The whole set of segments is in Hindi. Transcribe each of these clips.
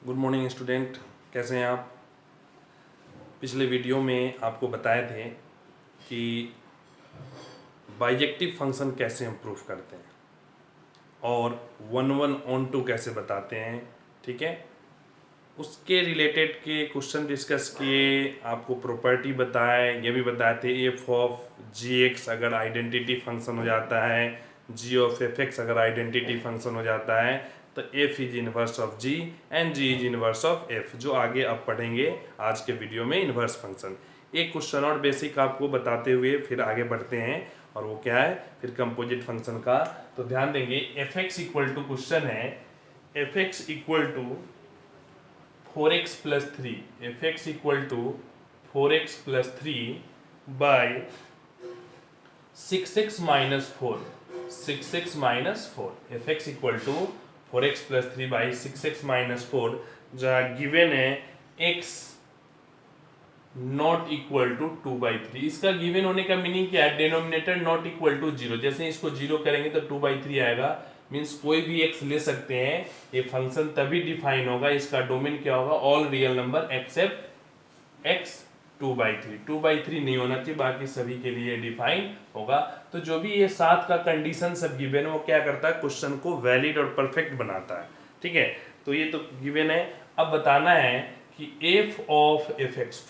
गुड मॉर्निंग स्टूडेंट, कैसे हैं आप। पिछले वीडियो में आपको बताए थे कि बाइजेक्टिव फंक्शन कैसे हम प्रूफ करते हैं और 1/1 कैसे बताते हैं। ठीक है, उसके रिलेटेड के क्वेश्चन डिस्कस किए, आपको प्रॉपर्टी बताए, ये भी बताए थे एफ ऑफ जी एक्स अगर आइडेंटिटी फंक्शन हो जाता है, जी ऑफ एफ एक्स अगर आइडेंटिटी फंक्शन हो जाता है, तो F is inverse of G and G is inverse of F, जो आगे आप पढ़ेंगे आज के वीडियो में इनवर्स फंक्शन। एक क्वेश्चन और बेसिक आपको बताते हुए फिर आगे बढ़ते हैं, और वो क्या है फिर कंपोजिट फंक्शन का। तो ध्यान देंगे, F x equal to question है, F x equal to 4x plus 3, fx equal to 4x plus 3 by 6x minus 4, 6x minus 4, fx equal to 4x plus 3 by 6x minus 4, जहाँ गिवन है x नॉट इक्वल टू 2/3। इसका गिवन होने का मीनिंग क्या है, डिनोमिनेटर नॉट इक्वल टू 0। जैसे इसको 0 करेंगे तो 2/3 आएगा, मीन्स कोई भी x ले सकते हैं। ये फंक्शन तभी डिफाइन होगा, इसका डोमेन क्या होगा, all real number except x 2/3। 2/3 नहीं होना चाहिए, बाकी सभी के लिए डिफाइन होगा। तो जो भी ये 7 का कंडीशन सब गिवन है, वो क्या करता है, क्वेश्चन को वैलिड और परफेक्ट बनाता है। ठीक है, तो ये तो गिवन है। अब बताना है कि F of F X,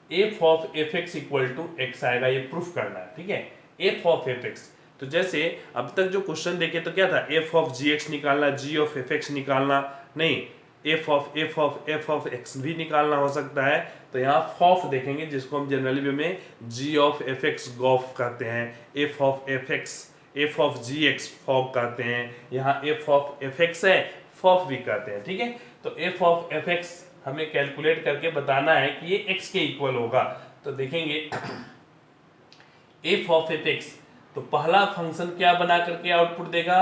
F of F x equal to X आएगा, ये प्रूफ करना है। ठीक है, एफ ऑफ एफ एक्स, तो जैसे अब तक जो क्वेश्चन देखे तो क्या था, एफ ऑफ जी एक्स निकालना, जी ऑफ एफ एक्स निकालना, नहीं एफ ऑफ एक्स भी निकालना हो सकता है। तो यहाँ फॉफ देखेंगे, जिसको हम जनरली वे में G of F X gof कहते हैं, F of F X, F of G X fof कहते हैं, यहाँ एफ ऑफ एफ एक्स है फॉफ भी कहते हैं। ठीक है, तो एफ ऑफ एफ एक्स हमें कैलकुलेट करके बताना है कि ये x के इक्वल होगा। तो देखेंगे एफ ऑफ एफ एक्स, तो पहला फंक्शन क्या बना करके आउटपुट देगा,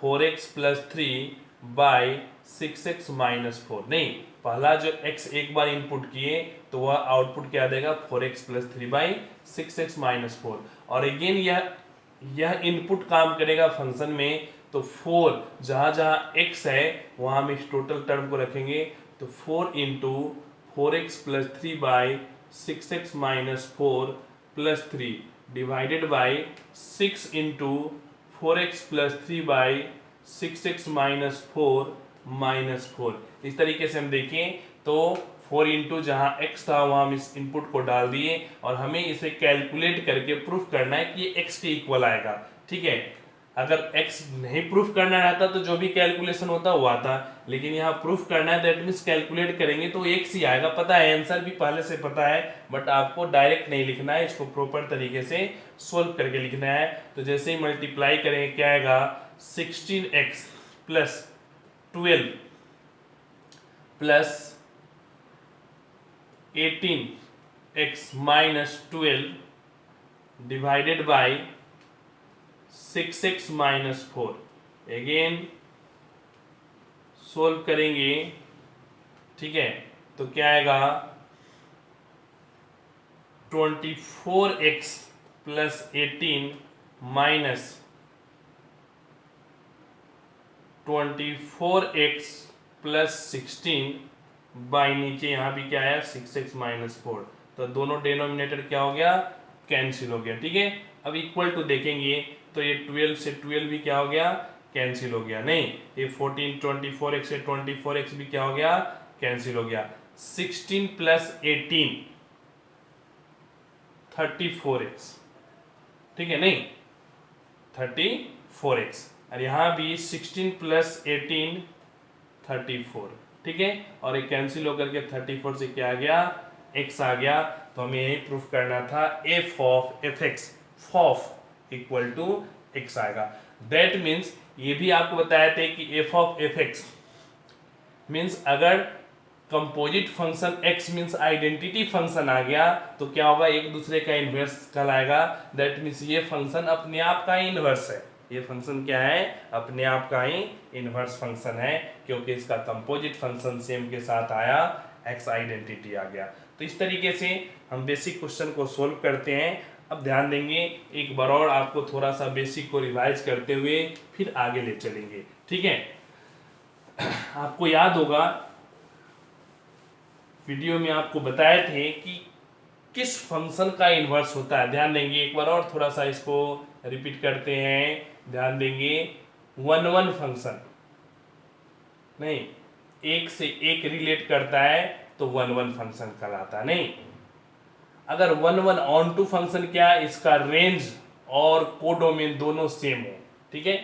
4x plus 3 by 6x minus 4। नहीं, पहला जो x एक बार इनपुट किए तो वह आउटपुट क्या देगा, 4x plus 3 by 6x minus 4। और अगेन यह इनपुट काम करेगा फंक्शन में, तो 4 जहाँ जहाँ x है वहाँ हम इस टोटल टर्म को रखेंगे, तो 4 into 4x plus 3 by 6x minus 4 plus 3 divided by 6 into 4x plus 3 by 6x minus 4 minus 4। इस तरीके से हम देखें तो 4 इंटू जहाँ x था वहाँ हम इस इनपुट को डाल दिए, और हमें इसे कैलकुलेट करके प्रूफ करना है कि ये x के इक्वल आएगा। ठीक है, अगर x नहीं प्रूफ करना रहता तो जो भी कैलकुलेशन होता वो आता, लेकिन यहाँ प्रूफ करना है, दैट मीन्स कैलकुलेट करेंगे तो x ही आएगा। पता है, आंसर भी पहले से पता है, बट आपको डायरेक्ट नहीं लिखना है, इसको प्रॉपर तरीके से सोल्व करके लिखना है। तो जैसे ही मल्टीप्लाई करेंगे क्या आएगा, 16x plus 12 plus 18x minus 12 divided by 6x minus 4। Again solve करेंगे, ठीक है, तो क्या आएगा, 24x plus 18 minus 24x plus 16 by नीचे यहाँ भी क्या आया, 6x माइनस 4। तो दोनों डिनोमिनेटर क्या हो गया, कैंसिल हो गया। ठीक है, अब इक्वल टू देखेंगे तो ये 12 से 12 भी क्या हो गया, कैंसिल हो गया। नहीं, ये 14 24x से 24x भी क्या हो गया, कैंसिल हो गया। 16 प्लस 18 34x। ठीक है, नहीं 34x, और यहाँ भी 16 प्लस 18 34। ठीक है, और ये कैंसिल होकर के 34 से क्या आ गया, x आ गया। तो हमें यही प्रूफ करना था, F of F X fof equal to x आएगा। दैट मीन्स ये भी आपको बताया था कि F of F X means अगर composite function x means identity function आ गया तो क्या होगा, एक दूसरे का इन्वर्स कहलाएगा। दैट मीन्स ये फंक्शन अपने आप का ही इन्वर्स है, ये फंक्शन क्या है, अपने आप का ही इन्वर्स फंक्शन है, क्योंकि इसका कंपोजिट फंक्शन सेम के साथ आया, x आइडेंटिटी आ गया। तो इस तरीके से हम बेसिक क्वेश्चन को सोल्व करते हैं। अब ध्यान देंगे, एक बार और आपको थोड़ा सा बेसिक को रिवाइज करते हुए फिर आगे ले चलेंगे। ठीक है, आपको याद होगा वीडियो में आपको बताए थे कि किस फंक्शन का इन्वर्स होता है। ध्यान देंगे एक बार और थोड़ा सा इसको रिपीट करते हैं। ध्यान देंगे, वन वन फंक्शन नहीं, एक से एक रिलेट करता है तो वन वन फंक्शन कहलाता है। नहीं, अगर one one onto function क्या है, इसका रेंज और कोडोमेन दोनों सेम हो, ठीक है।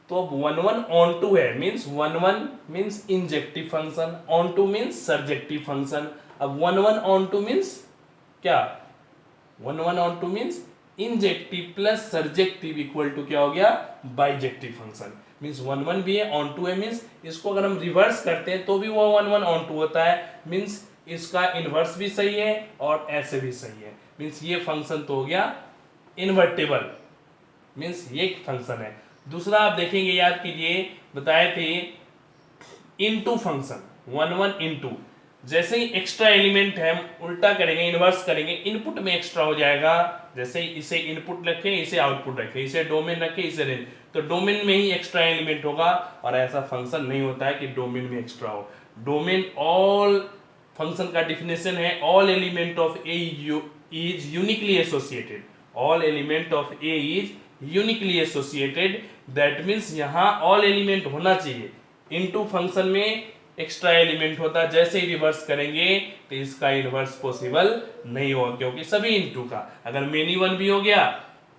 तो अब वन वन ऑन टू है means one one means injective function, onto means surjective function. अब one one onto means क्या, one one onto means injective plus surjective equal to क्या हो गया, bijective function. Means one one भी है, ऑन टू है, मीन्स इसको अगर हम रिवर्स करते हैं तो भी वो वन वन ऑन टू होता है। मीन्स इसका इनवर्स भी सही है और ऐसे भी सही है। मीन्स ये फंक्शन तो हो गया इन्वर्टेबल, मीन्स ये फंक्शन है। दूसरा आप देखेंगे, याद कीजिए बताए थे into function, one one into. जैसे ही एक्स्ट्रा एलिमेंट है हम उल्टा करेंगे, इन्वर्स करेंगे, इनपुट में एक्स्ट्रा हो जाएगा। जैसे इसे इनपुट रखें, इसे आउटपुट रखें, इसे डोमेन रखें, इसे रेंज, तो डोमेन में ही एक्स्ट्रा एलिमेंट होगा। और ऐसा फंक्शन नहीं होता है कि डोमेन में एक्स्ट्रा हो। डोमेन ऑल फंक्शन का डिफिनेशन है, all element of A is uniquely associated. All element of A is uniquely associated, that means यहाँ ऑल एलिमेंट होना चाहिए। इनटू फंक्शन में एक्स्ट्रा एलिमेंट होता है, जैसे ही रिवर्स करेंगे तो इसका इनवर्स पॉसिबल नहीं होगा, क्योंकि सभी इनटू का। अगर मेनी वन भी हो गया,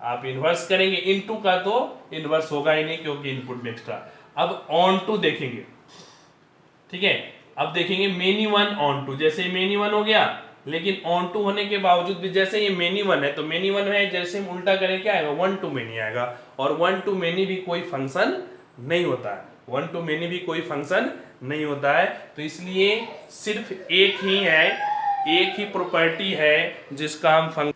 आप इनवर्स करेंगे इनटू का तो इनवर्स होगा ही नहीं, क्योंकि इनपुट में एक्स्ट्रा। अब ऑन टू देखेंगे, ठीक है। अब देखेंगे मेनी वन ऑन टू, जैसे मेनी वन हो गया, लेकिन ऑन टू होने के बावजूद भी जैसे ये मेनी वन है तो मेनी वन है, जैसे हम उल्टा करें क्या आएगा, वन टू मेनी आएगा। और वन टू मेनी भी कोई फंक्शन नहीं होता है, वन टू मेनी भी कोई फंक्शन नहीं होता है। तो इसलिए सिर्फ एक ही है, एक ही प्रॉपर्टी है जिसका हम फंक्शन,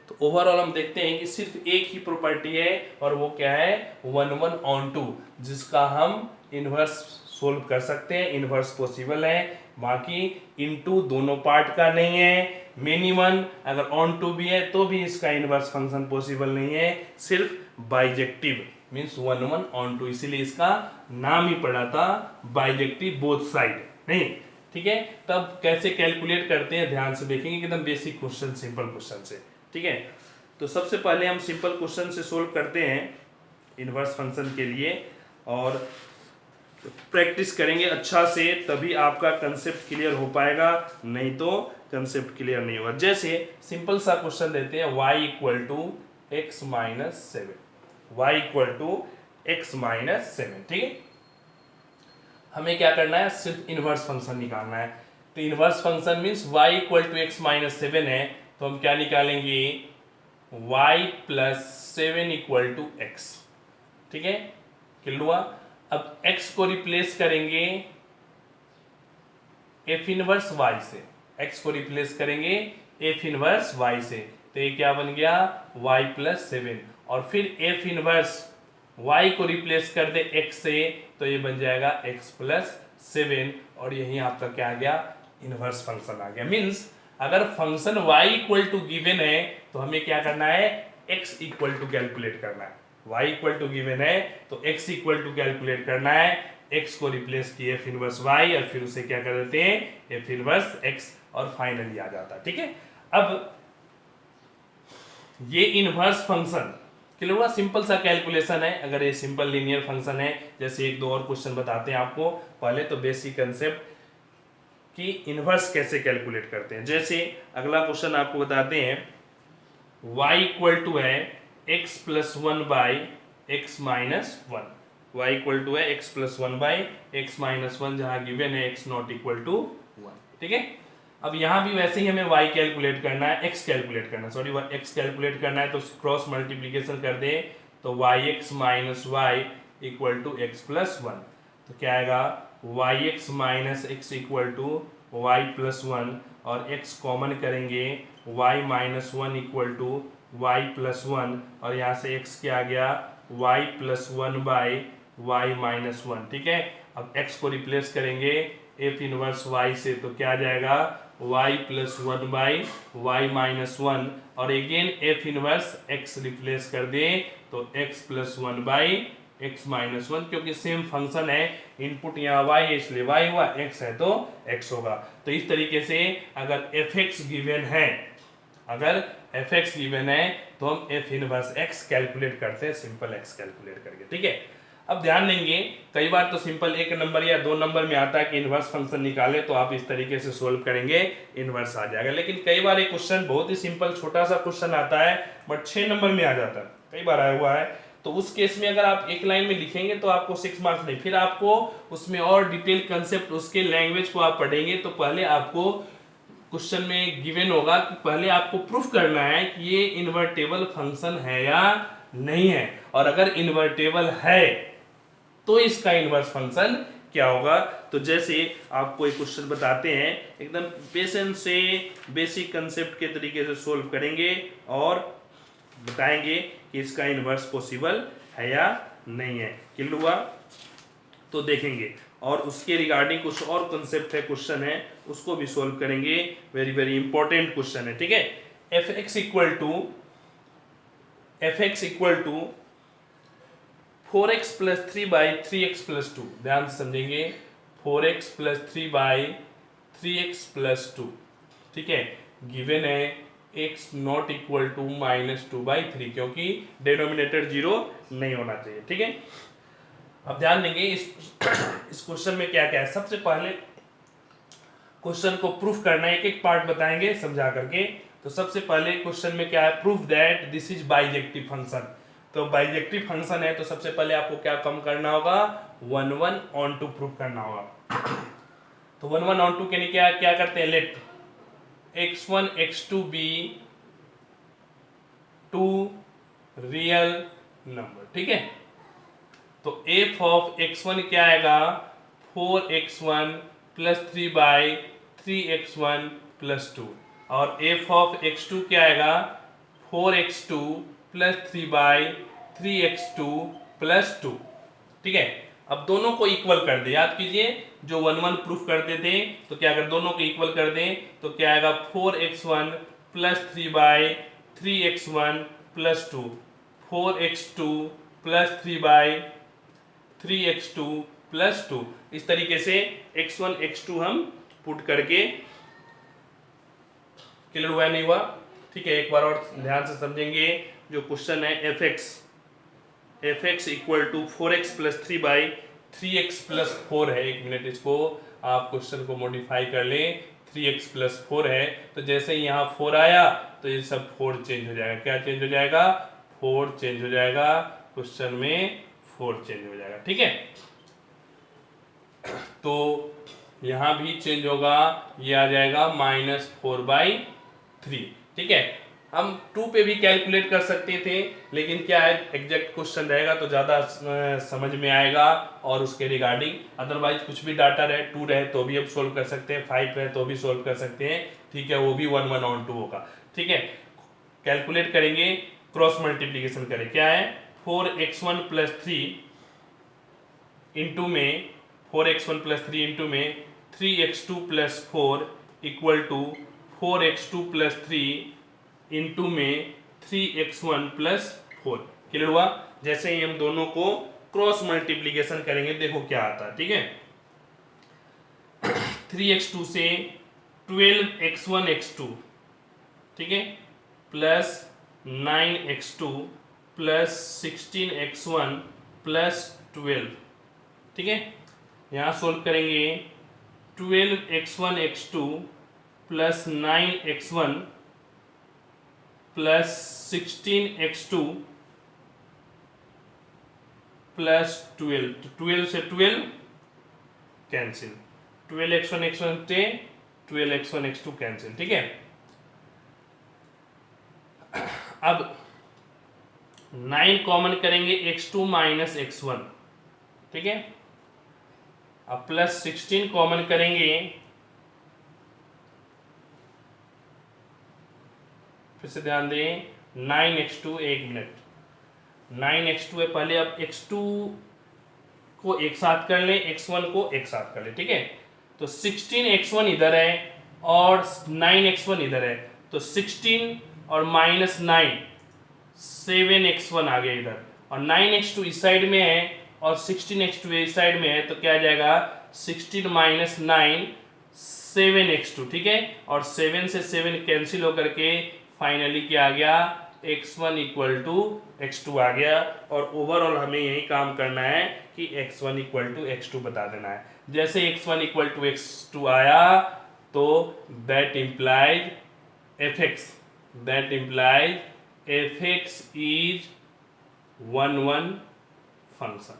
तो ओवरऑल हम देखते हैं कि सिर्फ एक ही प्रॉपर्टी है और वो क्या है, वन वन ऑन टू, जिसका हम इनवर्स सोल्व कर सकते हैं, इनवर्स पॉसिबल है। बाकी इनटू दोनों पार्ट का नहीं है। मेनी वन अगर ऑन टू भी है तो भी इसका इनवर्स फंक्शन पॉसिबल नहीं है, सिर्फ bijective means one one onto, इसीलिए इसका नाम ही पड़ा था बाइजेक्टिव बोथ साइड। नहीं, ठीक है। तब कैसे कैलकुलेट करते हैं ध्यान से देखेंगे, एकदम बेसिक क्वेश्चन, सिंपल क्वेश्चन से, ठीक है। तो सबसे पहले हम सिंपल क्वेश्चन से सोल्व करते हैं इनवर्स फंक्शन के लिए, और प्रैक्टिस करेंगे अच्छा से, तभी आपका कंसेप्ट क्लियर हो पाएगा, नहीं तो कंसेप्ट क्लियर नहीं होगा। जैसे सिंपल सा क्वेश्चन देते हैं, y equal to X minus seven, y equal to X minus seven, ठीक है। हमें क्या करना है, सिर्फ इनवर्स फंक्शन निकालना है। तो inverse function means y equal to X minus seven है, तो हम क्या निकालेंगे, y plus seven equal to X, ठीक है, क्लियर हुआ। अब x को रिप्लेस करेंगे f इनवर्स y से, x को रिप्लेस करेंगे f इनवर्स y से, तो ये क्या बन गया, y प्लस सेवन। और फिर f इनवर्स y को रिप्लेस कर दे x से, तो ये बन जाएगा x प्लस सेवन, और यही आपका क्या आ गया, इनवर्स फंक्शन आ गया। मीन्स अगर function y equal to given है तो हमें क्या करना है, x इक्वल टू कैलकुलेट करना है। y इक्वल टू गिवन है तो x इक्वल टू कैलकुलेट करना है। x को रिप्लेस किए f इनवर्स y, और फिर उसे क्या कर देते हैं, f इनवर्स x, और फाइनली आ जाता है, ठीक है। अब ये इनवर्स फंक्शन क्लियर हुआ, सिंपल सा कैलकुलेशन है। अगर ये सिंपल लीनियर फंक्शन है, जैसे एक दो और क्वेश्चन बताते हैं आपको, पहले तो बेसिक कंसेप्ट कि इनवर्स कैसे कैलकुलेट करते हैं। जैसे अगला क्वेश्चन आपको बताते हैं, y इक्वल टू है x plus one by X minus one, Y equal to है x plus one by X minus one, जहाँ गिवन है x not equal to one, ठीक है। अब यहाँ भी वैसे ही हमें y कैलकुलेट करना है, x कैलकुलेट करना है, सॉरी x कैलकुलेट करना है, तो क्रॉस मल्टीप्लीकेशन कर दे तो yx minus y equal to x plus one, तो क्या आएगा, yx minus x equal to y plus one, और x कॉमन करेंगे y minus one equal to y plus one, और यहाँ से x क्या आ गया, y plus one by Y minus one, ठीक है। अब x को रिप्लेस करेंगे f इनवर्स y से, तो क्या आ जाएगा, y plus one by Y minus one, और again f inverse x replace कर दे तो x plus one by x minus one, क्योंकि सेम फंक्शन है, इनपुट यहाँ y है इसलिए y हुआ, x है तो x होगा। तो इस तरीके से अगर fx गिवन है, अगर fx गिवन है तो हम f इनवर्स x कैलकुलेट करते हैं, सिंपल x कैलकुलेट करके, ठीक है। अब ध्यान देंगे, कई बार तो सिंपल एक नंबर या दो नंबर में आता है कि इनवर्स फंक्शन निकाले, तो आप इस तरीके से सोल्व करेंगे, इनवर्स आ जाएगा। लेकिन कई बार एक क्वेश्चन बहुत ही सिंपल छोटा सा क्वेश्चन आता है बट 6 नंबर में आ जाता है, कई बार आया हुआ है। तो उस केस में अगर आप एक लाइन में लिखेंगे तो आपको 6 मार्क्स नहीं, फिर आपको उसमें और डिटेल कंसेप्ट उसके लैंग्वेज को आप पढ़ेंगे। तो पहले आपको क्वेश्चन में गिवन होगा कि पहले आपको प्रूफ करना है कि ये इन्वर्टेबल फंक्शन है या नहीं है, और अगर इन्वर्टेबल है तो इसका इनवर्स फंक्शन क्या होगा। तो जैसे आपको एक क्वेश्चन बताते हैं, एकदम पेशेंस से बेसिक कंसेप्ट के तरीके से सोल्व करेंगे और बताएंगे कि इसका इनवर्स पॉसिबल है या नहीं है। क्लियर हुआ? तो देखेंगे, और उसके रिगार्डिंग कुछ और कंसेप्ट है, क्वेश्चन है, उसको भी सोल्व करेंगे। वेरी वेरी इंपॉर्टेंट क्वेश्चन है, ठीक है। fx equal to 4x plus 3 by 3x plus 2, ध्यान से समझेंगे, 4x plus 3 by 3x plus 2, ठीक है। गिवन है x नॉट इक्वल टू -2/3, क्योंकि डिनोमिनेटर 0 नहीं होना चाहिए, ठीक है। अब ध्यान देंगे इस क्वेश्चन में क्या क्या है। सबसे पहले क्वेश्चन को प्रूफ करना है, एक एक पार्ट बताएंगे समझा करके। तो सबसे पहले क्वेश्चन में क्या है, proof that this is bijective function. तो बाइजेक्टिव फंक्शन है तो सबसे पहले आपको क्या कम करना होगा, 1 1 ऑन टू प्रूफ करना होगा। तो 1 1 ऑन टू के लिए क्या करते हैं, late x1 x2 B 2 real number, ठीक है। तो f ऑफ x1 क्या आएगा, 4x1 plus 3 by 3x1 plus 2, और f ऑफ x2 क्या आएगा, 4x2 plus 3 by 3x2 plus 2, ठीक है। अब दोनों को इक्वल कर दे, याद कीजिए जो 1 1 प्रूफ करते थे, तो क्या अगर दोनों को इक्वल कर दें तो क्या आएगा, 4x1 plus 3 by 3x1 plus 2, 4x2 plus 3 by 3x2 plus 2। इस तरीके से x1 x2 हम पुट करके, क्लियर हुआ नहीं हुआ, ठीक है। एक बार और ध्यान से समझेंगे, जो क्वेश्चन है fx equal to 4x plus 3 by 3x plus 4 है। एक मिनट, इसको आप क्वेश्चन को मॉडिफाई कर लें, 3x प्लस 4 है, तो जैसे ही यहाँ 4 आया तो ये सब 4 चेंज हो जाएगा। क्या चेंज हो जाएगा, 4 चेंज हो जाएगा, क्वेश्चन में 4 चेंज हो जाएगा, ठीक है। तो यहाँ भी चेंज होगा, ये आ जाएगा -4/3, ठीक है। हम 2 पे भी कैलकुलेट कर सकते थे, लेकिन क्या है, एग्जैक्ट क्वेश्चन रहेगा तो ज़्यादा समझ में आएगा और उसके रिगार्डिंग। अदरवाइज कुछ भी डाटा रहे, 2 रहे तो भी हम सोल्व कर सकते हैं, 5 रहे तो भी सोल्व कर सकते हैं, ठीक है। वो भी 1 1 ऑन 2 होगा, ठीक है। कैलकुलेट करेंगे, क्रॉस मल्टीप्लीकेशन करें, क्या है, 4x1 प्लस 3 इंटू में 4x1 प्लस 3 इंटू में 3x2 plus 4 equal to 4x2 plus 3 into में 3x1 प्लस 4। क्लियर हुआ? जैसे ही हम दोनों को क्रॉस मल्टीप्लीकेशन करेंगे, देखो क्या आता है, ठीक है। 3x2 से 12x1 x2, ठीक है, plus 9x2 plus 16x1 plus 12, ठीक है। यहाँ सोल्व करेंगे, 12x1 x2 plus 9x1 plus 16x2 plus 12, तो 12 से 12 कैंसिल, 12x1 x1 से 12x1 x2 कैंसिल, ठीक है। अब 9 कॉमन करेंगे, x2 माइनस x1, ठीक है। अब प्लस 16 कॉमन करेंगे, फिर से ध्यान दें, 9x2, एक मिनट, 9x2 है पहले, अब x2 को एक साथ कर ले, x1 को एक साथ कर ले, ठीक है। तो 16x1 इधर है और 9x1 इधर है, तो 16 और -9 7x1 आ गया इधर, और 9x2 इस साइड में है और 16x2 इस साइड में है, तो क्या आ जाएगा 16 माइनस 9 7x2, ठीक है। और 7 से 7 कैंसिल होकर के फाइनली क्या आ गया x1 इक्वल टू x2 आ गया। और ओवरऑल हमें यही काम करना है कि x1 इक्वल टू x2 बता देना है। जैसे x1 इक्वल टू x2 आया तो that implies fx is 1 function.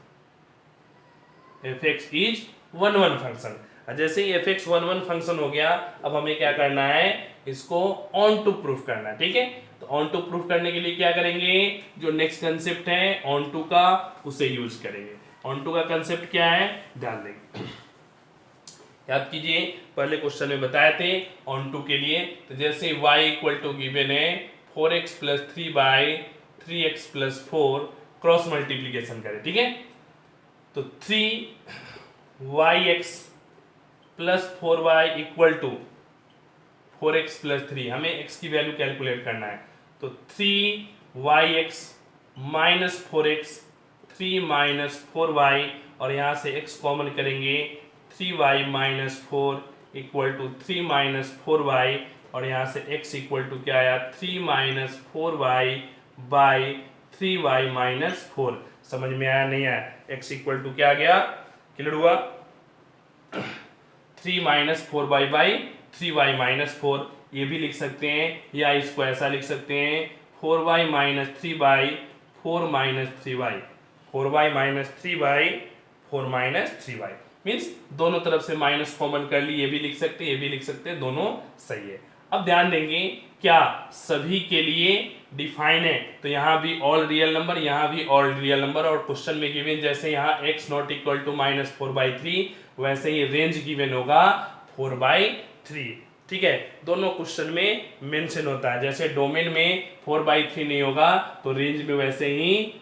fx is 1 function. जैसे ही fx 1 फंक्शन हो गया, अब हमें क्या करना है, इसको ऑन टू प्रूफ करना है, ठीक है। तो ऑन टू प्रूफ करने के लिए क्या करेंगे, जो नेक्स्ट कंसेप्ट है ऑन टू का उसे यूज करेंगे। ऑन टू का कंसेप्ट क्या है, ध्यान देंगे, याद कीजिए पहले क्वेश्चन में बताए थे ऑन टू के लिए। तो जैसे y इक्वल टू गिवन है 4x plus 3 by 3x plus 4, cross multiplication करें, ठीक है। तो 3yx plus 4y equal to 4x plus 3, हमें x की वैल्यू कैलकुलेट करना है। तो 3yx minus 4x, 3 minus 4y, और यहाँ से x कॉमन करेंगे, 3y minus 4 equal to 3 minus 4y, और यहाँ से x इक्वल टू क्या आया 3 minus 4y by 3y minus 4। समझ में आया नहीं आया, x इक्वल टू क्या आ गया, क्लियर हुआ, 3 minus 4y by 3y minus 4, ये भी लिख सकते हैं, या इसको ऐसा लिख सकते हैं 4y minus 3 by 4 minus 3y, 4y minus 3 by 4 minus 3y, means दोनों तरफ से माइनस कॉमन कर ली, ये भी लिख सकते हैं, ये भी लिख सकते हैं, दोनों सही है। अब ध्यान देंगे क्या सभी के लिए डिफाइन है, तो यहाँ भी ऑल रियल नंबर, यहाँ भी ऑल रियल नंबर, और क्वेश्चन में गिवन जैसे यहाँ x not equal to minus 4/3, वैसे ही रेंज गिवन होगा 4/3, ठीक है। दोनों क्वेश्चन में मेंशन होता है, जैसे डोमेन में 4/3 नहीं होगा तो रेंज में वैसे ही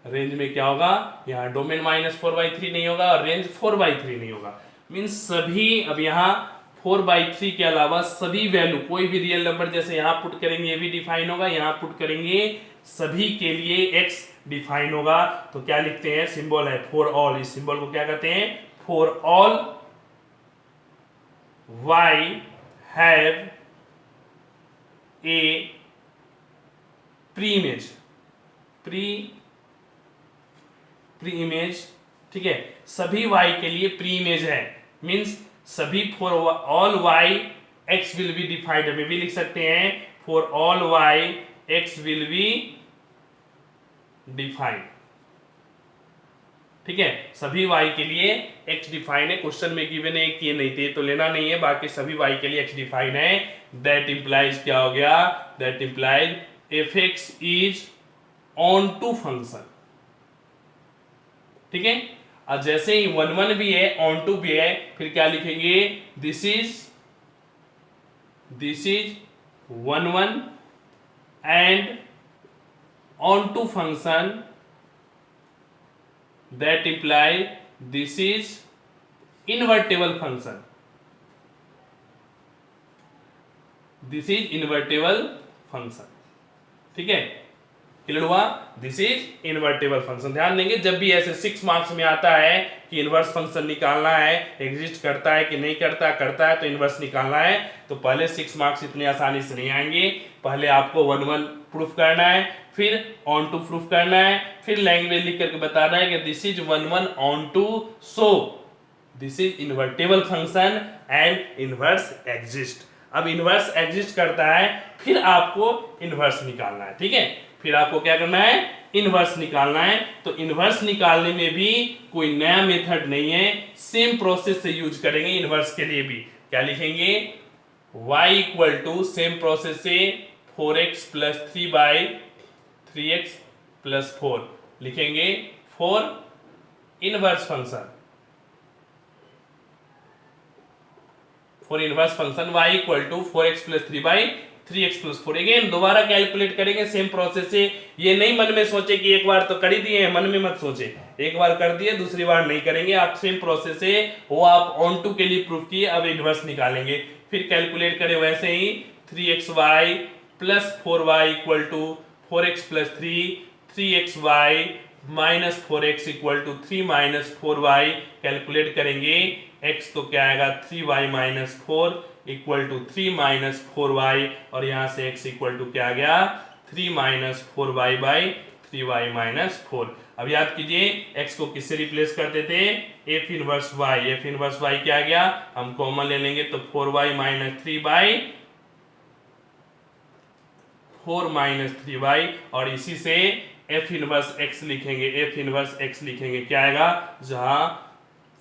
रेंज में क्या होगा, यहाँ डोमेन माइनस 4/3 नहीं होगा और रेंज 4/3 नहीं होगा, मीन्स सभी, अब यहाँ 4/3 के अलावा सभी वैल्यू, कोई भी रियल नंबर जैसे यहाँ पुट करेंगे ये भी डिफाइन होगा, यहाँ पुट करेंगे सभी के लिए x डिफाइन होगा। तो क्या लिखते हैं, सिंबल है फॉर ऑल, इस सिंबल को क्या कहते हैं, for all y have a pre image, ठीक है। सभी y के लिए प्री इमेज है, मीन्स सभी for all y x will be defined, हमें भी लिख सकते हैं for all y x will be defined, ठीक है। सभी y के लिए x डिफाइन है, क्वेश्चन में गिवन है कि ये नहीं थे तो लेना नहीं है, बाकी सभी y के लिए x डिफाइन है। दैट इंप्लाइज क्या हो गया, that implies fx is onto function, ठीक है। अब जैसे ही 1 भी है ऑन टू भी है, फिर क्या लिखेंगे, this is 1 and onto function, that imply this is invertible function, this is invertible function, ठीक है, क्लियर हुआ, दिस इज इनवर्टेबल फंक्शन। ध्यान देंगे जब भी ऐसे 6 मार्क्स में आता है कि इनवर्स फंक्शन निकालना है, एग्जिस्ट करता है कि नहीं करता, करता है तो इनवर्स निकालना है, तो पहले 6 मार्क्स इतनी आसानी से नहीं आएंगे, पहले आपको 1 प्रूफ करना है, फिर ऑन टू प्रूफ करना है, फिर लैंग्वेज लिख करके बताना है कि this is 1 onto, so this is invertible function and inverse exist. अब इनवर्स एग्जिस्ट करता है, फिर आपको इनवर्स निकालना है, ठीक है, फिर आपको क्या करना है, इनवर्स निकालना है। तो इनवर्स निकालने में भी कोई नया मेथड नहीं है, सेम प्रोसेस से यूज करेंगे इनवर्स के लिए भी। क्या लिखेंगे, y equal to same process से 4x plus 3 by 3x plus 4 लिखेंगे for inverse function, for inverse function y equal to 4x plus 3 by 3x plus 4। Again दोबारा कैलकुलेट करेंगे सेम प्रोसेस से, ये नहीं मन में सोचे कि एक बार तो कर ही दिए हैं, मन में मत सोचे, एक बार कर दिए दूसरी बार नहीं करेंगे, आप सेम प्रोसेस से वो आप ऑन टू के लिए प्रूफ किए, अब इनवर्स निकालेंगे, फिर कैलकुलेट करें वैसे ही 3xy plus 4y equal to 4x plus 3, 3xy minus 4x equal to 3 minus 4y calculate करेंगे x तो क्या आएगा 3y minus 4 equal to 3 minus 4y और यहाँ से x इक्वल टू क्या आ गया 3 minus 4y by 3y minus 4। अब याद कीजिए x को किससे रिप्लेस करते थे f inverse y, f inverse y क्या आ गया हम कॉमन ले लेंगे तो 4y minus 3 by 4 minus 3y और इसी से f इनवर्स x लिखेंगे, f इनवर्स x लिखेंगे क्या आएगा जहां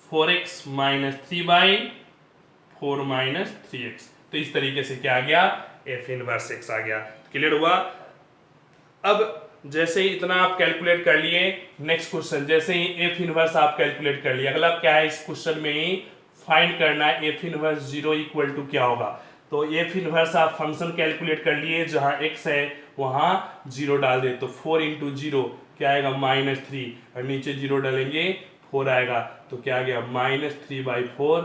4x minus 3 by 4 minus 3x। तो इस तरीके से क्या आ गया f इनवर्स x आ गया। क्लियर हुआ। अब जैसे ही इतना आप कैलकुलेट कर लिए, नेक्स्ट क्वेश्चन जैसे ही f इनवर्स आप कैलकुलेट कर लिए, अगला क्या है इस क्वेश्चन में ही फाइंड करना है f इनवर्स 0 इक्वल टू क्या होगा। तो f इनवर्स आप फंक्शन कैलकुलेट कर लिए, जहां x है वहां 0 डाल दे तो 4 इंटू 0 क्या आएगा -3 और नीचे 0 डालेंगे 4 आएगा तो क्या आ गया -3/4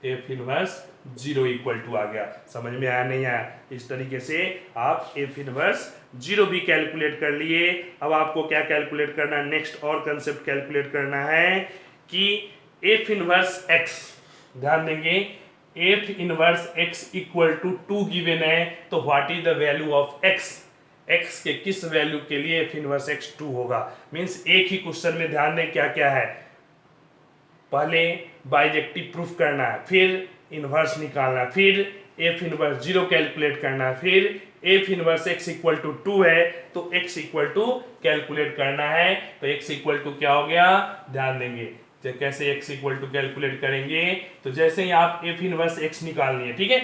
f इनवर्स 0 इक्वल टू आ गया। समझ में आया नहीं आया। इस तरीके से आप f इनवर्स 0 भी कैलकुलेट कर लिए। अब आपको क्या कैलकुलेट करना है, नेक्स्ट और कंसेप्ट कैलकुलेट करना है कि f इनवर्स x, ध्यान देंगे f inverse x equal to 2 given है तो what is the value of x, x के किस वैल्यू के लिए f इनवर्स x 2 होगा। मींस एक ही क्वेश्चन में ध्यान दें क्या क्या है, पहले बाइजेक्टिव प्रूफ करना है, फिर इनवर्स निकालना है, फिर f इनवर्स 0 कैलकुलेट करना है, फिर f inverse x equal to 2 है तो x इक्वल टू कैलकुलेट करना है। तो x इक्वल टू क्या हो गया, ध्यान देंगे कैसे x इक्वल टू कैलकुलेट करेंगे। तो जैसे ही आप f इनवर्स x निकालनी है, ठीक है,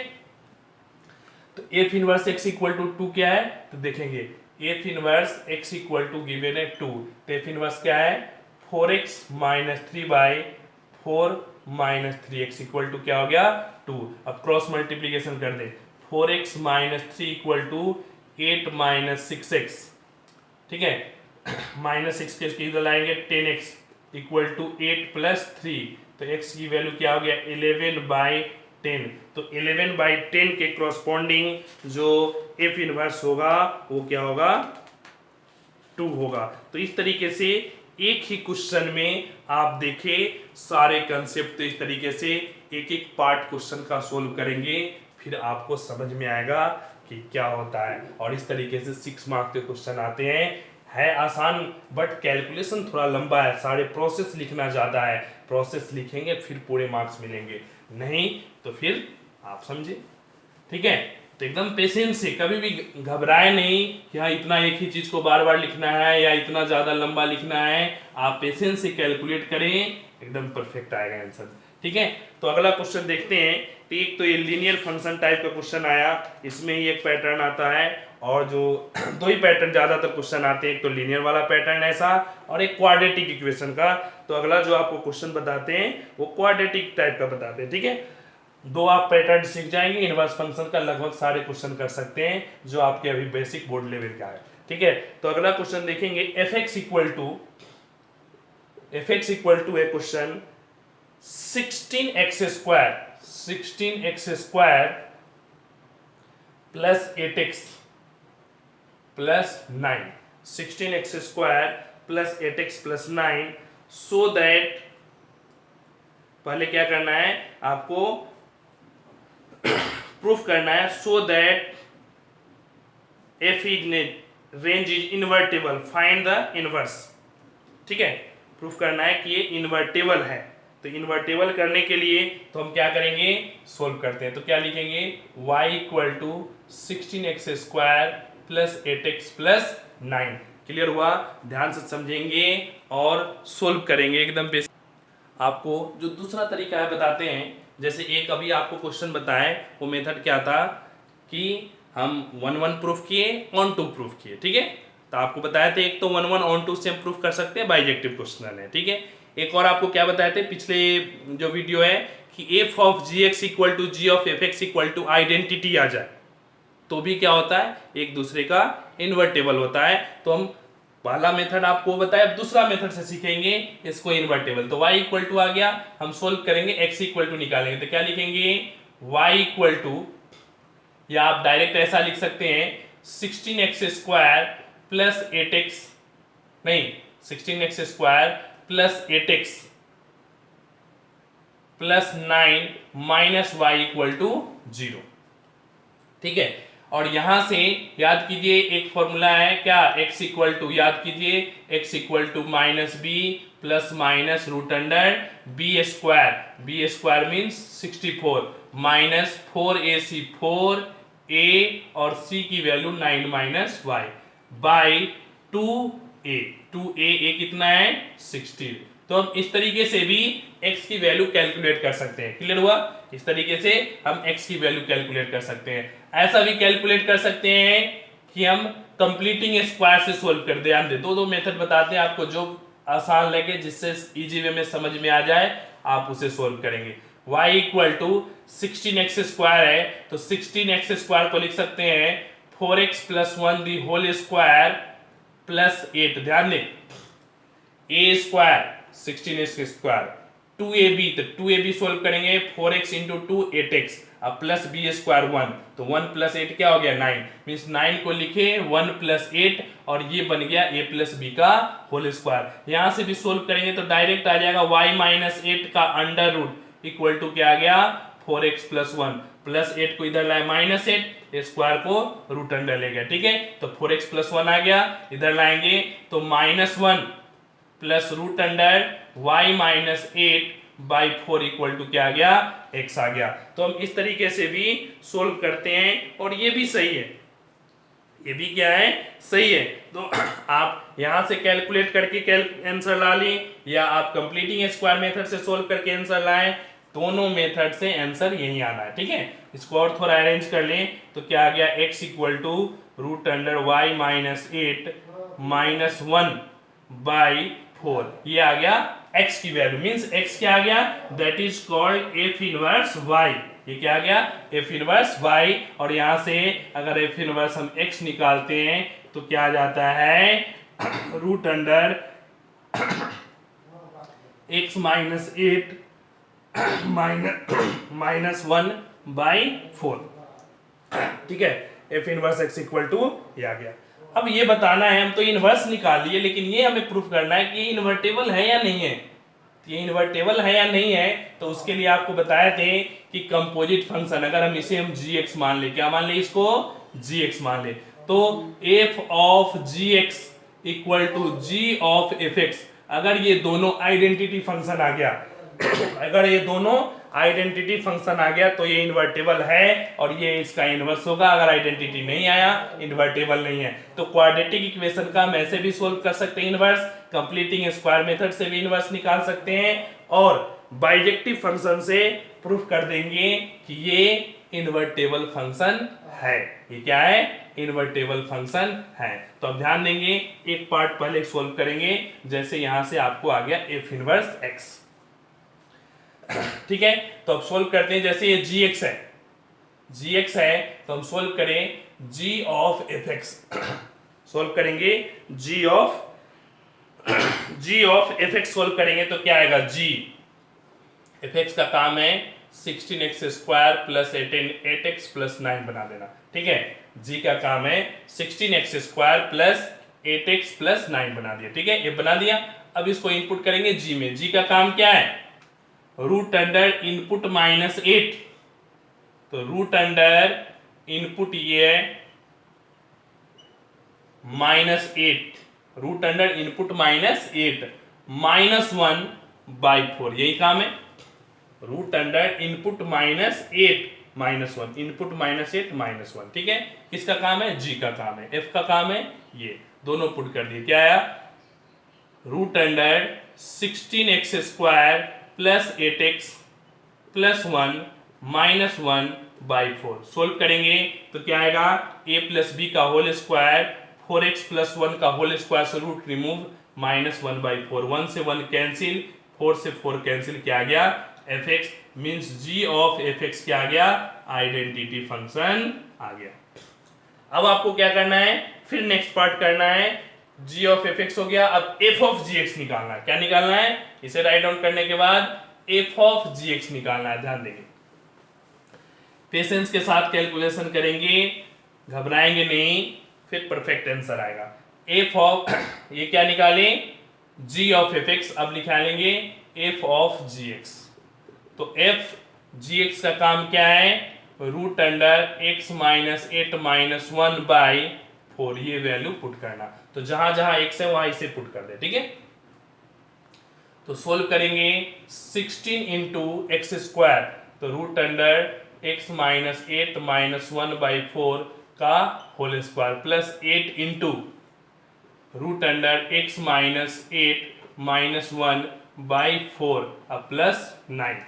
तो f inverse x equal to 2 क्या है तो देखेंगे f inverse x equal to given है 2, तो f इनवर्स क्या है 4x minus 3 by 4 minus 3x equal to क्या हो गया 2। अब क्रॉस मल्टीप्लीकेशन कर दे 4x minus 3 equal to 8 minus 6x, ठीक है, माइनस 6 के इधर लाएंगे 10x इक्वल टू 8 प्लस 3 तो x की वैल्यू क्या हो गया 11/10। तो 11/10 के क्रॉसपोंडिंग जो f इनवर्स होगा वो क्या होगा 2 होगा। तो इस तरीके से एक ही क्वेश्चन में आप देखें सारे कंसेप्ट, तो इस तरीके से एक एक पार्ट क्वेश्चन का सोल्व करेंगे फिर आपको समझ में आएगा कि क्या होता है। और इस तरीके से 6 मार्क्स के क्वेश्चन आते हैं, है आसान बट कैलकुलेशन थोड़ा लंबा है, सारे प्रोसेस लिखना ज़्यादा है, प्रोसेस लिखेंगे फिर पूरे मार्क्स मिलेंगे, नहीं तो फिर आप समझे, ठीक है। तो एकदम पेशेंस से, कभी भी घबराए नहीं कि हाँ इतना एक ही चीज़ को बार बार लिखना है या इतना ज़्यादा लंबा लिखना है, आप पेशेंस से कैलकुलेट करें एकदम परफेक्ट आएगा आंसर, ठीक है। तो अगला क्वेश्चन देखते हैं। तो एक तो ये लीनियर फंक्शन टाइप का क्वेश्चन आया, इसमें ही एक पैटर्न आता है और जो दो ही पैटर्न ज़्यादातर क्वेश्चन आते हैं, एक तो लीनियर वाला पैटर्न ऐसा और एक क्वाड्रेटिक इक्वेशन का। तो अगला जो आपको क्वेश्चन बताते हैं वो क्वाड्रेटिक टाइप का बताते हैं, ठीक है। दो आप पैटर्न सीख जाएंगे, इनवर्स फंक्शन का लगभग सारे क्वेश्चन कर सकते हैं जो आपके अभी बेसिक बोर्ड लेवल का है, ठीक है। तो अगला क्वेश्चन देखेंगे fx equal to a question 16x square plus 8x plus 9, 16x square plus 8x plus 9, so that पहले क्या करना है आपको प्रूफ करना है, so that f is range is invertible, find the inverse, ठीक है। प्रूफ करना है कि ये इन्वर्टेबल है, तो इन्वर्टेबल करने के लिए तो हम क्या करेंगे सोल्व करते हैं। तो क्या लिखेंगे y equal to 16x square plus 8x plus 9। Clear हुआ, ध्यान से समझेंगे और सोल्व करेंगे एकदम बेसिक। आपको जो दूसरा तरीका है बताते हैं, जैसे एक अभी आपको क्वेश्चन बताएं वो मेथड क्या था कि हम 1 प्रूफ किए ऑन 2 प्रूफ किए, ठीक है। तो आपको बताया था एक तो 1 ऑन 2 से हम प्रूफ कर सकते हैं, बाइजेक्टिव क्वेश्चन है, ठीक है। एक और आपको क्या बताए थे पिछले जो वीडियो है कि f of gx equal to g of fx equal to identity आ जाए तो भी क्या होता है एक दूसरे का इन्वर्टेबल होता है। तो हम पहला मेथड आपको बताया, दूसरा मेथड से सीखेंगे इसको इन्वर्टेबल। तो y इक्वल टू आ गया, हम सोल्व करेंगे x इक्वल टू निकालेंगे तो क्या लिखेंगे y इक्वल टू, या आप डायरेक्ट ऐसा लिख सकते हैं 16x स्क्वायर प्लस 8x नहीं 16x² plus 8x plus 9 minus y equal to 0। ठीक है, और यहां से याद कीजिए एक फॉर्मूला है क्या, x इक्वल टू, याद कीजिए x equal to minus b plus minus root under b square means 64 minus 4ac 4a और c की value 9 minus y by 2a a कितना है 60। तो हम इस तरीके से भी x की वैल्यू कैलकुलेट कर सकते हैं। क्लियर हुआ, इस तरीके से हम x की वैल्यू कैलकुलेट कर सकते हैं। ऐसा भी कैलकुलेट कर सकते हैं कि हम कंप्लीटिंग स्क्वायर से सोल्व कर, ध्यान दे दो मेथड बताते हैं आपको, जो आसान लगे जिससे इजी वे में समझ में आ जाए आप उसे सोल्व करेंगे। y इक्वल टू 16x² है तो 16x² को लिख सकते हैं 4x plus 1 the whole square plus 8। ध्यान दें a स्क्वायर 16x², 2ab तो 2ab सोल्व करेंगे 4x इंटू 2 8x, अब प्लस b स्क्वायर 1 तो 1 प्लस 8 क्या हो गया 9, मीन्स 9 को लिखे 1 प्लस 8 और ये बन गया a प्लस b का होल स्क्वायर। यहां से भी सोल्व करेंगे तो डायरेक्ट आ जाएगा y माइनस 8 का अंडर रूट इक्वल टू क्या आ गया 4x प्लस 1 प्लस 8 को इधर लाए माइनस 8 स्क्वायर को रूट अंडर ले गया। ठीक है, तो 4x प्लस 1 आ गया, इधर लाएंगे तो minus 1 plus root under y minus 8 by 4 equal to क्या आ गया x आ गया। तो हम इस तरीके से भी सोल्व करते हैं और ये भी सही है, ये भी क्या है सही है। तो आप यहां से कैलकुलेट करके आंसर ला लें या आप कंप्लीटिंग स्क्वायर मेथड से सोल्व करके आंसर लाएं, दोनों मेथड से आंसर यही आना है। ठीक है, इसको और थोड़ा अरेंज कर लें तो क्या आ गया x equal to root under y minus 8 minus 1 by 4, ये आ गया x की वैल्यू, मींस x क्या आ गया that is called f inverse y। ये क्या आ गया f इनवर्स y, और यहां से अगर f इनवर्स हम x निकालते हैं तो क्या आ जाता है root under x minus 8 minus 1 by 4। ठीक है, f inverse x equal to ये आ गया। अब ये बताना है, हम तो इनवर्स निकाल लिए लेकिन ये हमें प्रूफ करना है कि ये इन्वर्टेबल है या नहीं है। ये इन्वर्टेबल है या नहीं है तो उसके लिए आपको बताए थे कि कंपोजिट फंक्शन, अगर हम इसे हम gx मान ले, क्या मान ले इसको gx मान ले, तो f of gx equal to g of fx, अगर ये दोनों आइडेंटिटी फंक्शन आ गया अगर ये दोनों आइडेंटिटी फंक्शन आ गया तो ये इन्वर्टेबल है और ये इसका इनवर्स होगा। अगर आइडेंटिटी नहीं आया, इन्वर्टेबल नहीं है, तो क्वाड्रेटिक इक्वेशन का हम ऐसे भी सोल्व कर सकते हैं इनवर्स, कंप्लीटिंग स्क्वायर मेथड से भी इनवर्स निकाल सकते हैं और बाइजेक्टिव फंक्शन से प्रूफ कर देंगे कि ये इन्वर्टेबल फंक्शन है। ये क्या है इन्वर्टेबल फंक्शन है। तो अब ध्यान देंगे, एक पार्ट पहले सोल्व करेंगे, जैसे यहां से आपको आ गया f इनवर्स x। ठीक है, तो अब सोल्व करते हैं, जैसे ये gx है तो हम सोल्व करें g ऑफ fx, सोल्व करेंगे g ऑफ fx सोल्व करेंगे तो क्या आएगा g fx का काम है 16x² प्लस 8x प्लस 9 बना देना। ठीक है, g का काम है 16x² प्लस 8x प्लस 9 बना दिया। ठीक है, ये बना दिया। अब इसको इनपुट करेंगे g में, g का काम क्या है रूट अंडर इनपुट माइनस 8, तो रूट अंडर इनपुट ये है minus 8, root under input minus 8 minus 1 by 4, यही काम है root under input minus 8 minus 1, input minus 8 minus 1। ठीक है, किसका काम है g का काम है, f का काम है ये, दोनों पुट कर दिए, क्या आया root under 16x² plus 8x plus 1 minus 1 by 4। Solve करेंगे तो क्या आएगा a प्लस बी का होल स्क्वायर 4x प्लस 1 का होल स्क्वायर से रूट रिमूव माइनस 1 बाई 4, 1 से 1 कैंसिल, 4 से 4 कैंसिल, क्या आ गया fx, means g of fx क्या आ गया आइडेंटिटी फंक्शन आ गया। अब आपको क्या करना है, फिर नेक्स्ट पार्ट करना है, g ऑफ fx हो गया, अब f ऑफ gx निकालना है। क्या निकालना है, इसे राइट डाउन करने के बाद f ऑफ gx निकालना है। ध्यान देंगे, पेशेंस के साथ कैलकुलेशन करेंगे, घबराएंगे नहीं, फिर परफेक्ट आंसर आएगा। एफ ऑफ ये क्या निकालें, जी ऑफ एफ एक्स। अब निकालेंगे एफ ऑफ जी एक्स। तो एफ जी एक्स का काम क्या है, रूट अंडर एक्स माइनस 8 - 1/4 ये वैल्यू पुट करना। तो जहां जहां एक्स है वहां इसे पुट कर दे, ठीक है। तो सोल्व करेंगे 16 इंटू एक्स स्क्वायर, तो रूट अंडर एक्स माइनस 8 - 1/4 का whole square plus 8 into root under x minus 8 - 1/4 अब प्लस 9,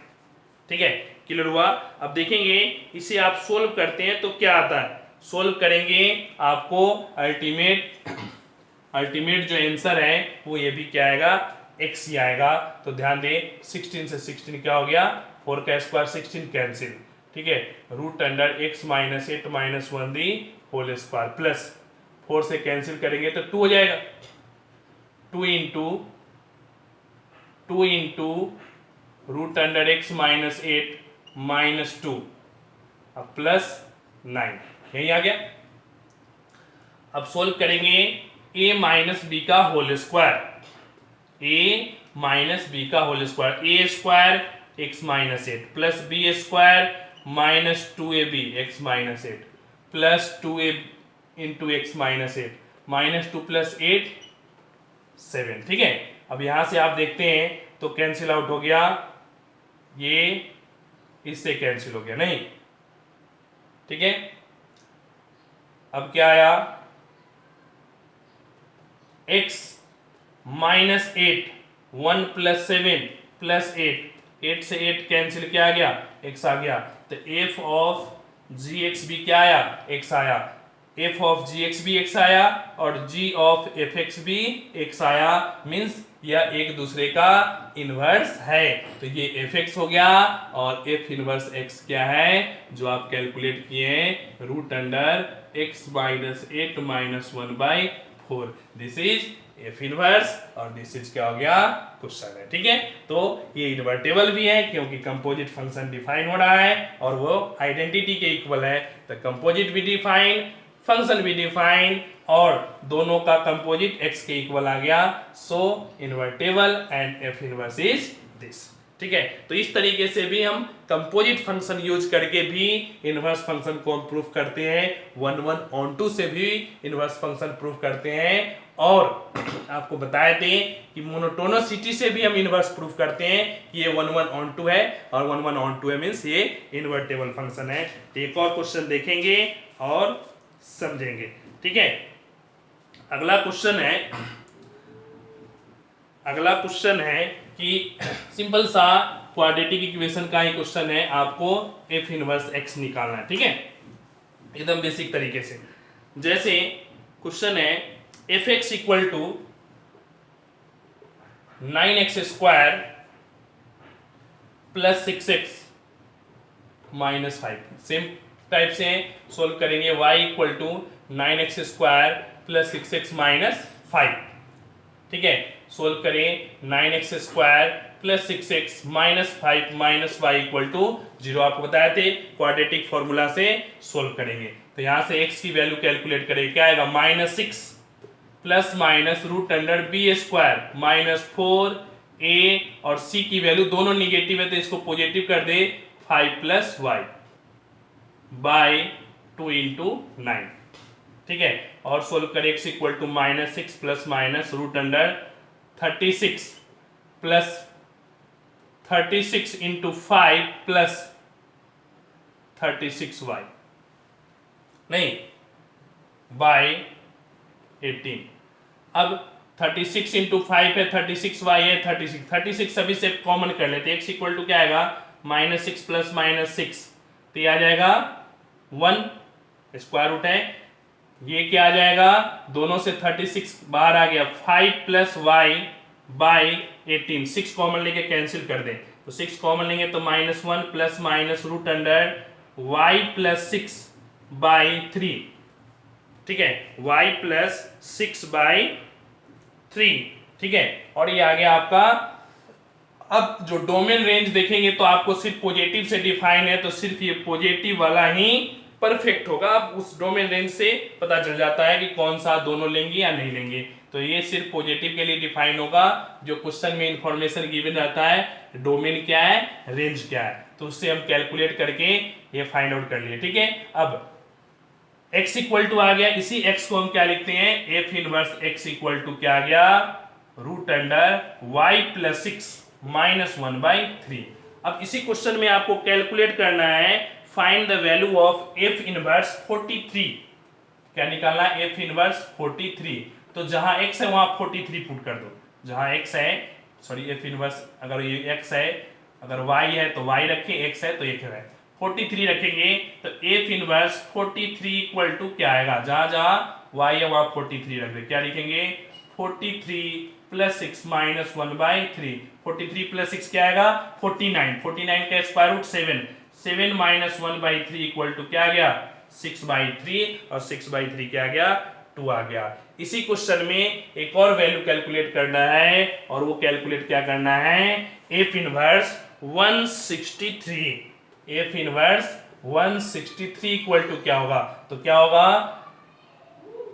ठीक है। क्लियर हुआ। अब देखेंगे इसे आप सोल्व करते हैं तो क्या आता है। सोल्व करेंगे आपको अल्टीमेट जो आंसर है वो ये भी क्या आएगा, एक्स ही आएगा। तो ध्यान दें 16 से 16 क्या हो गया, 4 का स्क्वायर 16 कैंसिल, ठीक है। Root under x minus 8 - 1 the whole square plus 4 से कैंसिल करेंगे तो 2 हो जाएगा। 2 into root under x minus 8 - 2 अब प्लस 9 यही आ गया। अब सोल्व करेंगे a माइनस बी का whole square, a minus B का whole square, A square X minus 8 plus B square minus 2ab X minus 8 plus 2a into X minus 8 -2 + 8 7, ठीक है। अब यहां से आप देखते हैं तो कैंसिल आउट हो गया, ये इससे कैंसिल हो गया नहीं, ठीक है। अब क्या आया, x माइनस 8 1 + 7 + 8 से 8 कैंसिल क्या आ गया, x आ गया। तो f ऑफ जी एक्स भी क्या आया, x आया। f ऑफ जी एक्स भी x आया और g ऑफ एफ एक्स भी x आया, मीन्स यह एक दूसरे का इनवर्स है। तो ये एफ एक्स हो गया और एफ इनवर्स x क्या है जो आप कैलकुलेट किए हैं, root under x minus 8 - 1/4। This is f inverse और दिस इज क्या हो गया, क्वेश्चन है, ठीक है। तो ये इन्वर्टेबल भी है क्योंकि कंपोजिट फंक्शन डिफाइन हो रहा है और वो आइडेंटिटी के इक्वल है। तो कंपोजिट भी डिफाइन, फंक्शन भी डिफाइन और दोनों का कंपोजिट x के इक्वल आ गया। So invertible and F inverse is this, ठीक है। तो इस तरीके से भी हम कंपोजिट फंक्शन यूज करके भी इनवर्स फंक्शन को हम प्रूफ करते हैं, 1/1 से भी इनवर्स फंक्शन प्रूफ करते हैं। और आपको बताए थे कि मोनोटोनोसिटी से भी हम इनवर्स प्रूफ करते हैं कि ये 1/1 है और 1/1 है मीन्स ये इन्वर्टेबल फंक्शन है। एक और क्वेश्चन देखेंगे और समझेंगे, ठीक है। अगला क्वेश्चन है कि सिंपल सा क्वाड्रेटिक इक्वेशन का ही क्वेश्चन है, आपको एफ इनवर्स एक्स निकालना है, ठीक है, एकदम बेसिक तरीके से। जैसे क्वेश्चन है F x equal to 9x² plus 6x minus 5। Same type से सोल्व करेंगे y equal to 9x² plus 6x minus 5, ठीक है। सोल्व करें 9x² plus 6x minus 5 minus y equal to 0। आपको बताए थे क्वाड्रेटिक फॉर्मूला से सोल्व करेंगे। तो यहां से x की वैल्यू कैलकुलेट करें, क्या आएगा, -6 plus minus root under b² -4a और c की वैल्यू दोनों निगेटिव है तो इसको पॉजिटिव कर दे, 5 + y बाय 2 × 9, ठीक है। और सोल्व करें x equal to -6 plus minus root under 36 plus 36 × 5 plus 36y नहीं बाय 18। अब 36 × 5 है, 36y है, 36 सभी से कॉमन कर लेते हैं। x इक्वल टू क्या आएगा, -6 प्लस -6 तो ये आ जाएगा 1, स्क्वायर रूट है, ये क्या आ जाएगा, दोनों से 36 बाहर आ गया, 5 + y बाय 18। 6 कॉमन लेके कैंसिल कर दें तो 6 कॉमन लेंगे तो -1 plus minus root under y + 6 by 3, ठीक है, y + 6 बाय 3, ठीक है। और ये आ गया आपका। अब जो डोमेन रेंज देखेंगे तो आपको सिर्फ पॉजिटिव से डिफाइन है तो सिर्फ ये पॉजिटिव वाला ही परफेक्ट होगा। अब उस डोमेन रेंज से पता चल जाता है कि कौन सा दोनों लेंगे या नहीं लेंगे। तो ये सिर्फ पॉजिटिव के लिए डिफाइन होगा। जो क्वेश्चन में इंफॉर्मेशन गिवन रहता है, डोमेन क्या है, रेंज क्या है, तो उससे हम कैलकुलेट करके ये फाइंड आउट कर लिए। ठीक है, अब x इक्वल टू आ गया, इसी x को हम क्या लिखते हैं, f inverse x equal to क्या आ गया, root under y plus 6 minus 1/3। अब इसी क्वेश्चन में आपको कैलकुलेट करना है, find the value of f inverse 43। क्या निकालना है, एफ इनवर्स 43। तो जहां x है वहां 43 पुट कर दो। जहां x है, सॉरी एफ इनवर्स, अगर ये x है, अगर y है तो y रखें, x है तो एक है, 43 रखेंगे। तो एफ इनवर्स 43 इक्वल टू क्या आएगा, जहां जहां y है वहां 43 रख दे। क्या लिखेंगे, 43 प्लस 6 माइनस 1/3। 43 प्लस 6 क्या आएगा, 49। 49 का square root 7, 7 minus 1/3 equal to क्या आ गया, 6/3, और 6/3 क्या आ गया, 2 आ गया। इसी क्वेश्चन में एक और वैल्यू कैलकुलेट करना है, और वो कैलकुलेट क्या करना है, f inverse 163। F inverse 163 equal to क्या होगा, तो क्या होगा,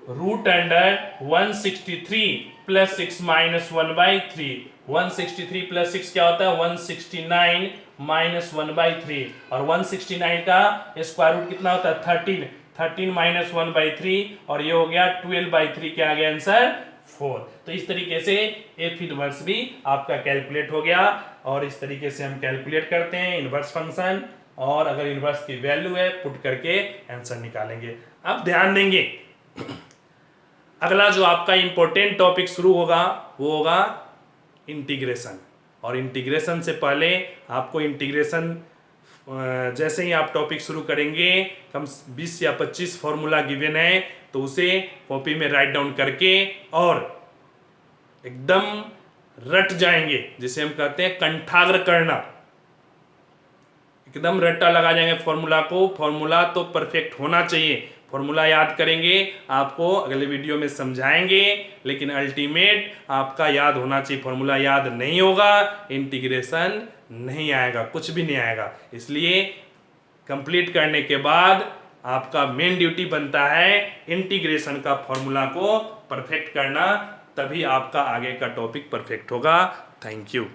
root under 163 plus 6 minus 1/3। 163 plus 6 क्या होता है, 169 माइनस 1/3, और 169 का स्क्वायर रूट कितना होता है, 13। 13 माइनस 1/3, और ये हो गया 12/3। क्या आ गया आंसर, 4। तो इस तरीके से एफ इनवर्स भी आपका कैलकुलेट हो गया, और इस तरीके से हम कैलकुलेट करते हैं इनवर्स फंक्शन, और अगर इनवर्स की वैल्यू है पुट करके आंसर निकालेंगे। अब ध्यान देंगे, अगला जो आपका इंपॉर्टेंट टॉपिक शुरू होगा वो होगा इंटीग्रेशन। और इंटीग्रेशन से पहले आपको इंटीग्रेशन जैसे ही आप टॉपिक शुरू करेंगे, कम 20 या 25 फॉर्मूला गिवन है, तो उसे कॉपी में राइट डाउन करके और एकदम रट जाएंगे, जिसे हम कहते हैं कंठाग्र करना। एकदम रट्टा लगा जाएंगे फॉर्मूला को। फॉर्मूला तो परफेक्ट होना चाहिए। फॉर्मूला याद करेंगे, आपको अगले वीडियो में समझाएंगे, लेकिन अल्टीमेट आपका याद होना चाहिए। फॉर्मूला याद नहीं होगा, इंटीग्रेशन नहीं आएगा, कुछ भी नहीं आएगा। इसलिए कंप्लीट करने के बाद आपका मेन ड्यूटी बनता है इंटीग्रेशन का फॉर्मूला को परफेक्ट करना, तभी आपका आगे का टॉपिक परफेक्ट होगा। Thank you.